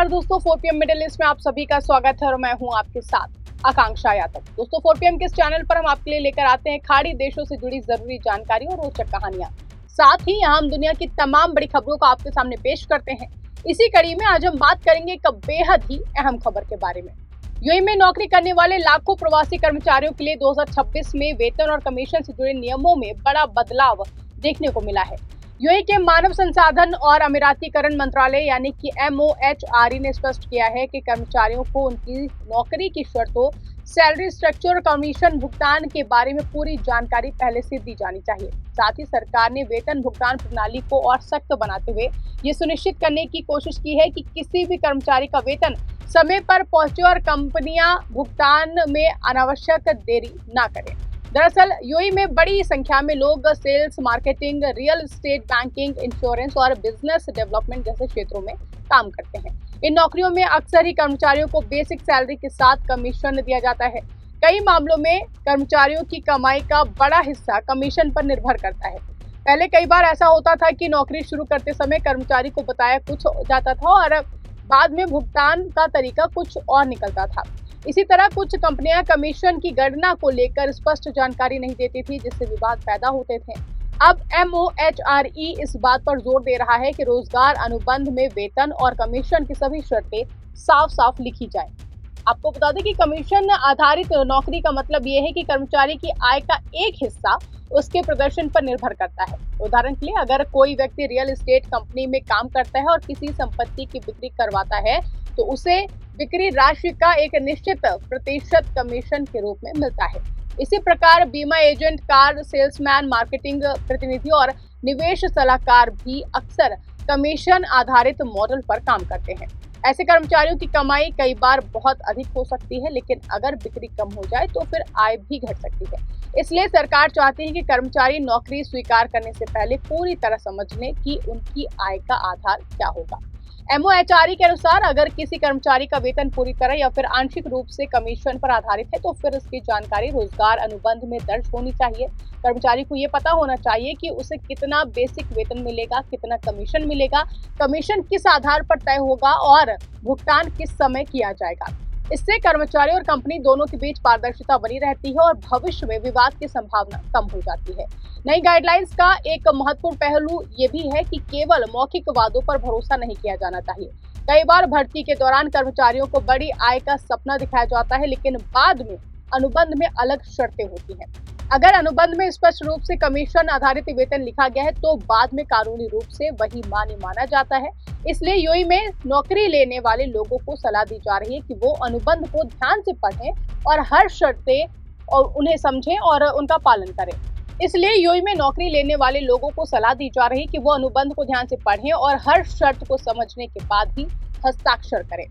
नमस्कार दोस्तों, 4PM middle east में आप सभी का स्वागत है और मैं हूं आपके साथ आकांक्षा यादव। दोस्तों 4PM के इस चैनल पर हम आपके लिए लेकर आते हैं खाड़ी देशों से जुड़ी जरूरी जानकारी और रोचक कहानियां। साथ ही यहां हम दुनिया की तमाम बड़ी खबरों को आपके सामने पेश करते हैं। इसी कड़ी में आज हम बात करेंगे एक बेहद ही अहम खबर के बारे में। यूएई में नौकरी करने वाले लाखों प्रवासी कर्मचारियों के लिए 2026 में वेतन और कमीशन से जुड़े नियमों में बड़ा बदलाव देखने को मिला है। यूएई के मानव संसाधन और अमीरातीकरण मंत्रालय यानी कि MOHRE ने स्पष्ट किया है कि कर्मचारियों को उनकी नौकरी की शर्तों, सैलरी स्ट्रक्चर और कमीशन भुगतान के बारे में पूरी जानकारी पहले से दी जानी चाहिए। साथ ही सरकार ने वेतन भुगतान प्रणाली को और सख्त बनाते हुए ये सुनिश्चित करने की कोशिश की है कि किसी भी कर्मचारी का वेतन समय पर पहुंचे और कंपनियां भुगतान में अनावश्यक देरी न करें। दरअसल यूएई में बड़ी संख्या में लोग sales, marketing, real estate, banking, insurance और बिजनेस डेवलपमेंट जैसे क्षेत्रों में काम करते हैं। इन नौकरियों में अक्सर ही कर्मचारियों को बेसिक सैलरी के साथ कमीशन दिया जाता है। कई मामलों में कर्मचारियों की कमाई का बड़ा हिस्सा कमीशन पर निर्भर करता है। पहले कई बार ऐसा होता था कि नौकरी शुरू करते समय कर्मचारी को बताया कुछ जाता था और बाद में भुगतान का तरीका कुछ और निकलता था। इसी तरह कुछ कंपनियां कमीशन की गणना को लेकर स्पष्ट जानकारी नहीं देती थी, जिससे विवाद पैदा होते थे। अब MOHRE इस बात पर जोर दे रहा है कि रोजगार अनुबंध में वेतन और कमीशन की सभी शर्तें साफ साफ लिखी जाएं। आपको बता दें कि कमीशन आधारित नौकरी का मतलब ये है कि कर्मचारी की आय का एक हिस्सा उसके प्रदर्शन पर निर्भर करता है। उदाहरण के लिए अगर कोई व्यक्ति रियल एस्टेट कंपनी में काम करता है और किसी संपत्ति की बिक्री करवाता है तो उसे बिक्री राशि का एक निश्चित प्रतिशत कमीशन के रूप में मिलता है। इसी प्रकार बीमा एजेंट, कार सेल्समैन, मार्केटिंग प्रतिनिधि और निवेश सलाहकार भी अक्सर कमीशन आधारित मॉडल पर काम करते हैं। ऐसे कर्मचारियों की कमाई कई बार बहुत अधिक हो सकती है, लेकिन अगर बिक्री कम हो जाए तो फिर आय भी घट सकती है। इसलिए सरकार चाहती है कि कर्मचारी नौकरी स्वीकार करने से पहले पूरी तरह समझ लें कि उनकी आय का आधार क्या होगा। MOHRE के अनुसार अगर किसी कर्मचारी का वेतन पूरी तरह या फिर आंशिक रूप से कमीशन पर आधारित है तो फिर उसकी जानकारी रोजगार अनुबंध में दर्ज होनी चाहिए। कर्मचारी को ये पता होना चाहिए कि उसे कितना बेसिक वेतन मिलेगा, कितना कमीशन मिलेगा, कमीशन किस आधार पर तय होगा और भुगतान किस समय किया जाएगा। इससे कर्मचारी और कंपनी दोनों के बीच पारदर्शिता बनी रहती है और भविष्य में विवाद की संभावना कम हो जाती है। नई गाइडलाइंस का एक महत्वपूर्ण पहलू ये भी है कि केवल मौखिक वादों पर भरोसा नहीं किया जाना चाहिए। कई बार भर्ती के दौरान कर्मचारियों को बड़ी आय का सपना दिखाया जाता है, लेकिन बाद में अनुबंध में अलग शर्तें होती हैं। अगर अनुबंध में स्पष्ट रूप से कमीशन आधारित वेतन लिखा गया है तो बाद में कानूनी रूप से वही मान्य माना जाता है। इसलिए यूएई में नौकरी लेने वाले लोगों को सलाह दी जा रही है कि वो अनुबंध को ध्यान से पढ़ें और हर शर्तें और उन्हें समझें और उनका पालन करें। इसलिए यूएई में नौकरी लेने वाले लोगों को सलाह दी जा रही है कि वो अनुबंध को ध्यान से पढ़ें और हर शर्त को समझने के बाद ही हस्ताक्षर करें।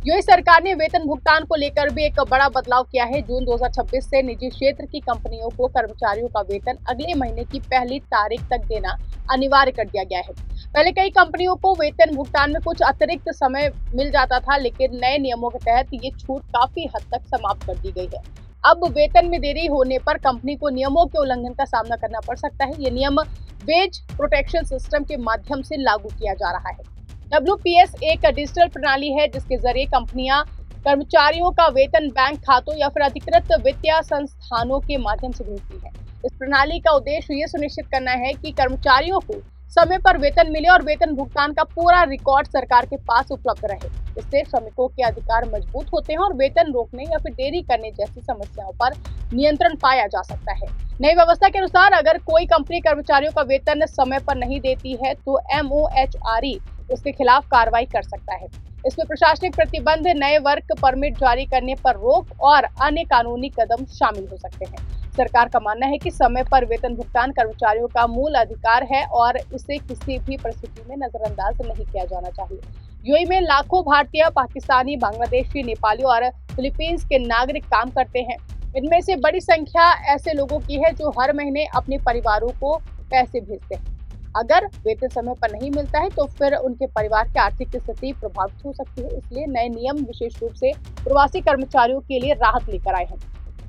यूएई सरकार ने वेतन भुगतान को लेकर भी एक बड़ा बदलाव किया है। जून 2026 से निजी क्षेत्र की कंपनियों को कर्मचारियों का वेतन अगले महीने की पहली तारीख तक देना अनिवार्य कर दिया गया है। पहले कई कंपनियों को वेतन भुगतान में कुछ अतिरिक्त समय मिल जाता था, लेकिन नए नियमों के तहत ये छूट काफी हद तक समाप्त कर दी गई है। अब वेतन में देरी होने पर कंपनी को नियमों के उल्लंघन का सामना करना पड़ सकता है। ये नियम वेज प्रोटेक्शन सिस्टम के माध्यम से लागू किया जा रहा है। WPS एक डिजिटल प्रणाली है जिसके जरिए कंपनियां कर्मचारियों का वेतन बैंक खातों या फिर अधिकृत वित्तीय संस्थानों के माध्यम से भेजती है। इस प्रणाली का उद्देश्य ये सुनिश्चित करना है कि कर्मचारियों को समय पर वेतन मिले और वेतन भुगतान का पूरा रिकॉर्ड सरकार के पास उपलब्ध रहे। इससे श्रमिकों के अधिकार मजबूत होते हैं और वेतन रोकने या फिर देरी करने जैसी समस्याओं पर नियंत्रण पाया जा सकता है। नई व्यवस्था के अनुसार अगर कोई कंपनी कर्मचारियों का वेतन समय पर नहीं देती है तो MOHRE उसके खिलाफ कार्रवाई कर सकता है। इसमें प्रशासनिक प्रतिबंध, नए वर्क परमिट जारी करने पर रोक और अन्य कानूनी कदम शामिल हो सकते हैं। सरकार का मानना है कि समय पर वेतन भुगतान कर्मचारियों का मूल अधिकार है और इसे किसी भी परिस्थिति में नजरअंदाज नहीं किया जाना चाहिए। यूएई में लाखों भारतीय, पाकिस्तानी, बांग्लादेशी, नेपाली और फिलीपींस के नागरिक काम करते हैं। इनमें से बड़ी संख्या ऐसे लोगों की है जो हर महीने अपने परिवारों को पैसे भेजते हैं। अगर वेतन समय पर नहीं मिलता है तो फिर उनके परिवार की आर्थिक स्थिति प्रभावित हो सकती है। इसलिए नए नियम विशेष रूप से प्रवासी कर्मचारियों के लिए राहत लेकर आए हैं।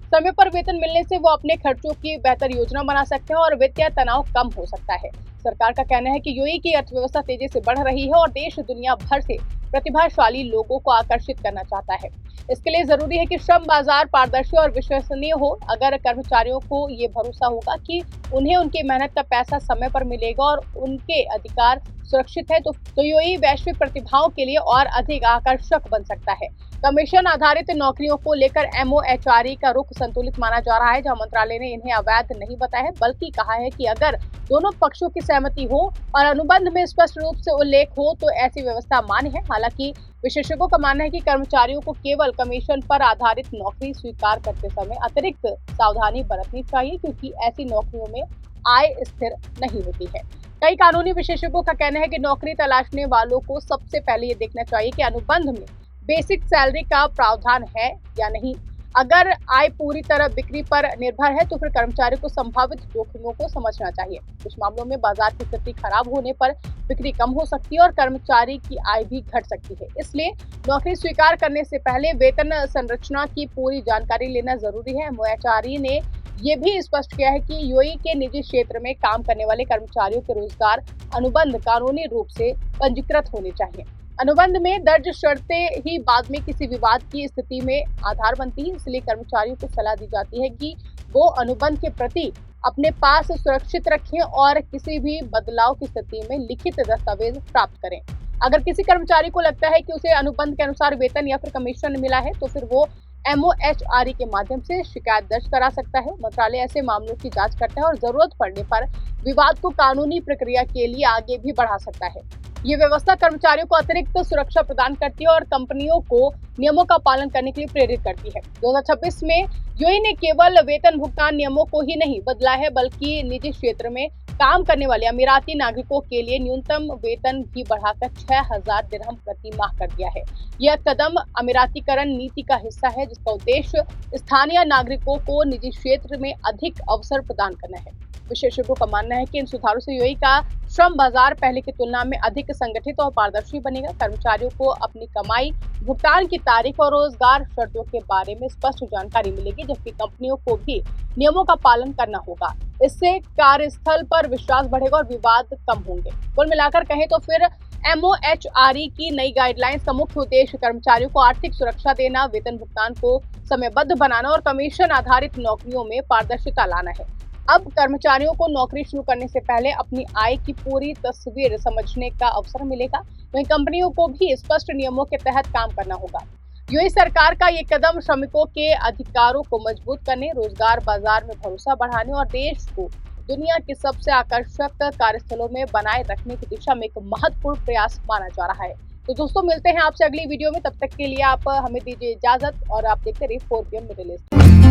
समय पर वेतन मिलने से वो अपने खर्चों की बेहतर योजना बना सकते हैं और वित्तीय तनाव कम हो सकता है। सरकार का कहना है कि यूएई की अर्थव्यवस्था तेजी से बढ़ रही है और देश दुनिया भर से प्रतिभाशाली लोगों को आकर्षित करना चाहता है। इसके लिए जरूरी है कि श्रम बाजार पारदर्शी और विश्वसनीय हो। अगर कर्मचारियों को ये भरोसा होगा कि उन्हें उनकी मेहनत का पैसा समय पर मिलेगा और उनके अधिकार सुरक्षित है, तो यूएई वैश्विक प्रतिभाओं के लिए और अधिक आकर्षक बन सकता है। कमीशन आधारित नौकरियों को लेकर एमओएचआरई का रुख संतुलित माना जा रहा है, जहां मंत्रालय ने इन्हें अवैध नहीं बताया है, बल्कि कहा है कि अगर दोनों पक्षों की सहमति हो और अनुबंध में स्पष्ट रूप से उल्लेख हो तो ऐसी व्यवस्था मान्य है। हालांकि विशेषज्ञों का मानना है कि कर्मचारियों को केवल कमीशन पर आधारित नौकरी स्वीकार करते समय अतिरिक्त सावधानी बरतनी चाहिए, क्योंकि ऐसी नौकरियों में आय स्थिर नहीं होती है। कई कानूनी विशेषज्ञों का कहना है कि नौकरी तलाशने वालों को सबसे पहले ये देखना चाहिए कि अनुबंध में बेसिक सैलरी का प्रावधान है या नहीं। अगर आय पूरी तरह बिक्री पर निर्भर है तो फिर कर्मचारी को संभावित जोखिमों को समझना चाहिए। कुछ मामलों में बाजार की स्थिति खराब होने पर बिक्री कम हो सकती है और कर्मचारी की आय भी घट सकती है। इसलिए नौकरी स्वीकार करने से पहले वेतन संरचना की पूरी जानकारी लेना जरूरी है। एमओएचआरई ने ये भी स्पष्ट किया है कि यूएई के निजी क्षेत्र में काम करने वाले कर्मचारियों के रोजगार अनुबंध कानूनी रूप से पंजीकृत होने चाहिए। अनुबंध में दर्ज शर्तें ही बाद में किसी विवाद की स्थिति में आधार बनती है। इसलिए कर्मचारियों को सलाह दी जाती है कि वो अनुबंध के प्रति अपने पास सुरक्षित रखें और किसी भी बदलाव की स्थिति में लिखित दस्तावेज प्राप्त करें। अगर किसी कर्मचारी को लगता है कि उसे अनुबंध के अनुसार वेतन या फिर कमीशन मिला है तो फिर वो एमओएचआरई के माध्यम से शिकायत दर्ज करा सकता है। मंत्रालय ऐसे मामलों की जांच करता है और जरूरत पड़ने पर विवाद को कानूनी प्रक्रिया के लिए आगे भी बढ़ा सकता है। ये व्यवस्था कर्मचारियों को अतिरिक्त सुरक्षा प्रदान करती है और कंपनियों को नियमों का पालन करने के लिए प्रेरित करती है। 2026 में यूएई ने केवल वेतन भुगतान नियमों को ही नहीं बदला है, बल्कि निजी क्षेत्र में काम करने वाले अमीराती नागरिकों के लिए न्यूनतम वेतन भी बढ़ाकर 6000 दिरहम प्रति माह कर दिया है। यह कदम अमीरातीकरण नीति का हिस्सा है, जिसका उद्देश्य स्थानीय नागरिकों को निजी क्षेत्र में अधिक अवसर प्रदान करना है। विशेषज्ञों का मानना है कि इन सुधारों से यूएई का श्रम बाजार पहले की तुलना में अधिक संगठित और पारदर्शी बनेगा। कर्मचारियों को अपनी कमाई, भुगतान की तारीख और रोजगार शर्तों के बारे में स्पष्ट जानकारी मिलेगी, जबकि कंपनियों को भी नियमों का पालन करना होगा। इससे कार्यस्थल पर विश्वास बढ़ेगा और विवाद कम होंगे। कुल मिलाकर कहें तो फिर एमओएचआरई की नई गाइडलाइंस का मुख्य उद्देश्य कर्मचारियों को आर्थिक सुरक्षा देना, वेतन भुगतान को समयबद्ध बनाना और कमीशन आधारित नौकरियों में पारदर्शिता लाना है। अब कर्मचारियों को नौकरी शुरू करने से पहले अपनी आय की पूरी तस्वीर समझने का अवसर मिलेगा। वहीं कंपनियों को भी स्पष्ट नियमों के तहत काम करना होगा। यूएई सरकार का ये कदम श्रमिकों के अधिकारों को मजबूत करने, रोजगार बाजार में भरोसा बढ़ाने और देश को दुनिया के सबसे आकर्षक कार्यस्थलों में बनाए रखने की दिशा में एक महत्वपूर्ण प्रयास माना जा रहा है। तो दोस्तों, मिलते हैं आपसे अगली वीडियो में। तब तक के लिए आप हमें दीजिए इजाजत और आप देखते रहिए 4PM मिडिल ईस्ट।